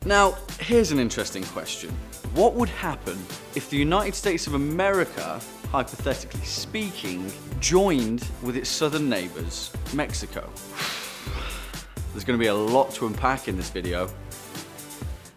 Now, here's an interesting question. What would happen if the United States of America, hypothetically speaking, joined with its southern neighbors, Mexico? There's going to be a lot to unpack in this video.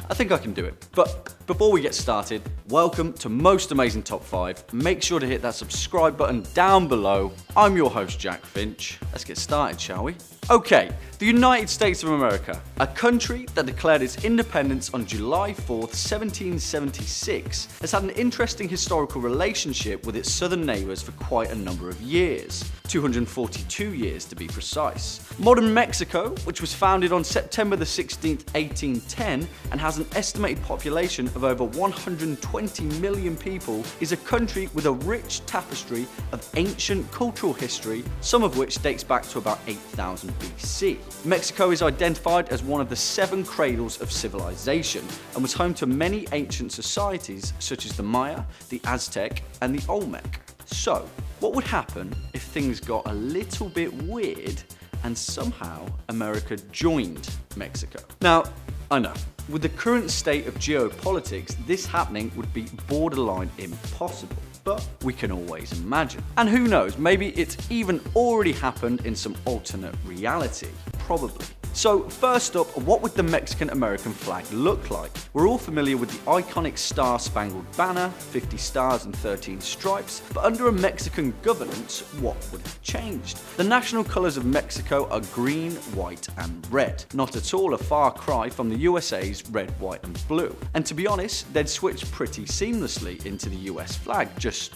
I think I can do it. But before we get started, welcome to Most Amazing Top 5. Make sure to hit that subscribe button down below. I'm your host, Jack Finch. Let's get started, shall we? Okay, the United States of America, a country that declared its independence on July 4th, 1776, has had an interesting historical relationship with its southern neighbors for quite a number of years, 242 years to be precise. Modern Mexico, which was founded on September the 16th, 1810, and has an estimated population of over 120 million people, is a country with a rich tapestry of ancient cultural history, some of which dates back to about 8,000 BC. Mexico is identified as one of the 7 cradles of civilization and was home to many ancient societies such as the Maya, the Aztec, and the Olmec. So, what would happen if things got a little bit weird and somehow America joined Mexico? Now, I know, with the current state of geopolitics, this happening would be borderline impossible. But we can always imagine. And who knows, maybe it's even already happened in some alternate reality. Probably. So first up, what would the Mexican-American flag look like? We're all familiar with the iconic Star-Spangled Banner, 50 stars and 13 stripes, but under a Mexican governance, what would have changed? The national colors of Mexico are green, white and red. Not at all a far cry from the USA's red, white and blue. And to be honest, they'd switch pretty seamlessly into the US flag, just,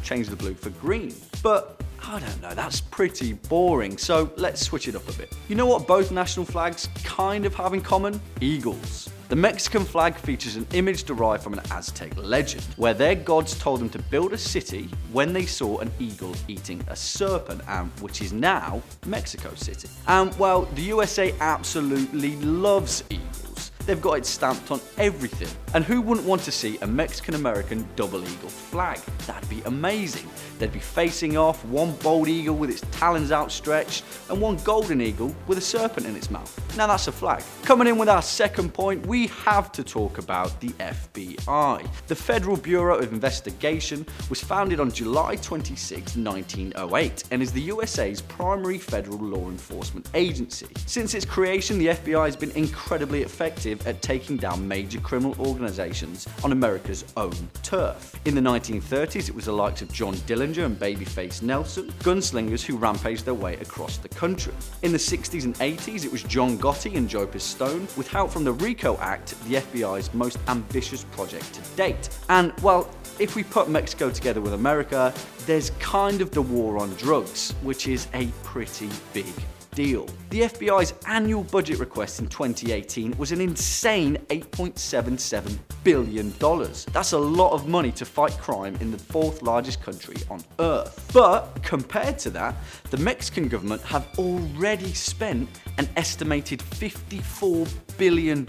change the blue for green. But I don't know, that's pretty boring, so let's switch it up a bit. You know what both national flags kind of have in common? Eagles. The Mexican flag features an image derived from an Aztec legend, where their gods told them to build a city when they saw an eagle eating a serpent, which is now Mexico City. And well, the USA absolutely loves eagles. They've got it stamped on everything. And who wouldn't want to see a Mexican-American double eagle flag? That'd be amazing. They'd be facing off, one bald eagle with its talons outstretched, and one golden eagle with a serpent in its mouth. Now that's a flag. Coming in with our second point, we have to talk about the FBI. The Federal Bureau of Investigation was founded on July 26, 1908, and is the USA's primary federal law enforcement agency. Since its creation, the FBI has been incredibly effective at taking down major criminal organizations on America's own turf. In the 1930s, it was the likes of John Dillinger and Babyface Nelson, gunslingers who rampaged their way across the country. In the 60s and 80s, it was John Gotti and Joe Pistone, with help from the RICO Act, the FBI's most ambitious project to date. And, well, if we put Mexico together with America, there's kind of the war on drugs, which is a pretty big deal. The FBI's annual budget request in 2018 was an insane $8.77 billion. That's a lot of money to fight crime in the 4th largest country on earth. But compared to that, the Mexican government have already spent an estimated $54 billion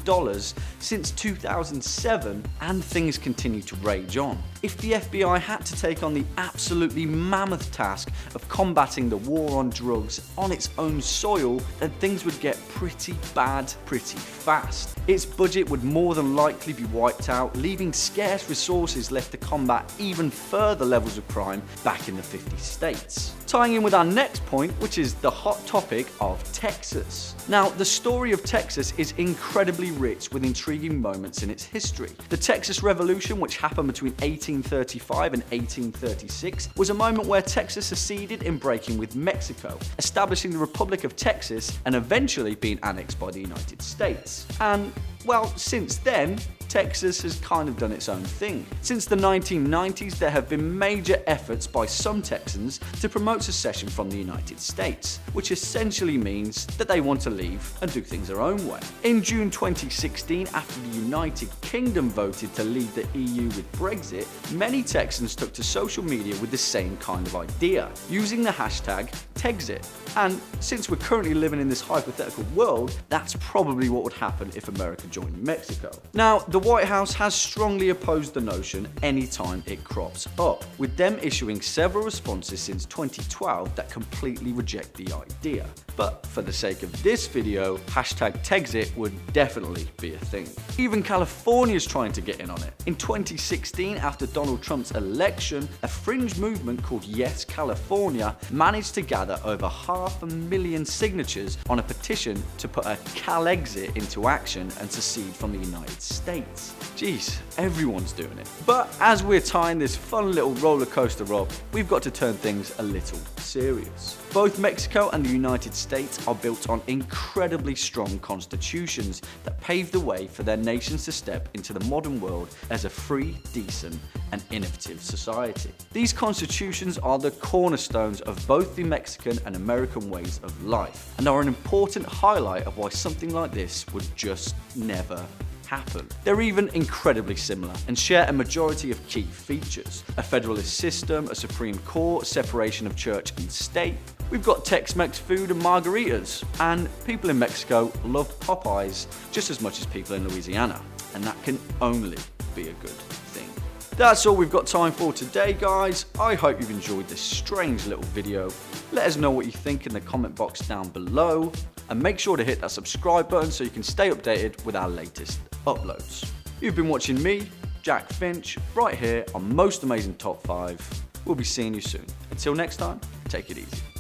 since 2007, and things continue to rage on. If the FBI had to take on the absolutely mammoth task of combating the war on drugs on its own soil, then things would get pretty bad pretty fast. Its budget would more than likely be wiped out, leaving scarce resources left to combat even further levels of crime back in the 50 states. Tying in with our next point, which is the hot topic of Texas. Now, the story of Texas is incredibly rich with intriguing moments in its history. The Texas Revolution, which happened between 1835 and 1836, was a moment where Texas succeeded in breaking with Mexico, establishing the Republic of Texas and eventually being annexed by the United States. And, well, since then, Texas has kind of done its own thing. Since the 1990s, there have been major efforts by some Texans to promote secession from the United States, which essentially means that they want to leave and do things their own way. In June 2016, after the United Kingdom voted to leave the EU with Brexit, many Texans took to social media with the same kind of idea, using the hashtag Texit. And since we're currently living in this hypothetical world, that's probably what would happen if America joined Mexico. Now, the White House has strongly opposed the notion anytime it crops up, with them issuing several responses since 2012 that completely reject the idea. But for the sake of this video, #Texit would definitely be a thing. Even California's trying to get in on it. In 2016, after Donald Trump's election, a fringe movement called Yes California managed to gather over 500,000 signatures on a petition to put a Calexit into action and secede from the United States. Jeez, everyone's doing it. But as we're tying this fun little roller coaster up, we've got to turn things a little serious. Both Mexico and the United States are built on incredibly strong constitutions that paved the way for their nations to step into the modern world as a free, decent, and innovative society. These constitutions are the cornerstones of both the Mexican and American ways of life, and are an important highlight of why something like this would just never happen. They're even incredibly similar and share a majority of key features: a federalist system, a Supreme Court, separation of church and state. We've got Tex-Mex food and margaritas, and people in Mexico love Popeyes just as much as people in Louisiana, and that can only be a good thing. That's all we've got time for today, guys. I hope you've enjoyed this strange little video. Let us know what you think in the comment box down below, and make sure to hit that subscribe button so you can stay updated with our latest uploads. You've been watching me, Jack Finch, right here on Most Amazing Top 5. We'll be seeing you soon. Until next time, take it easy.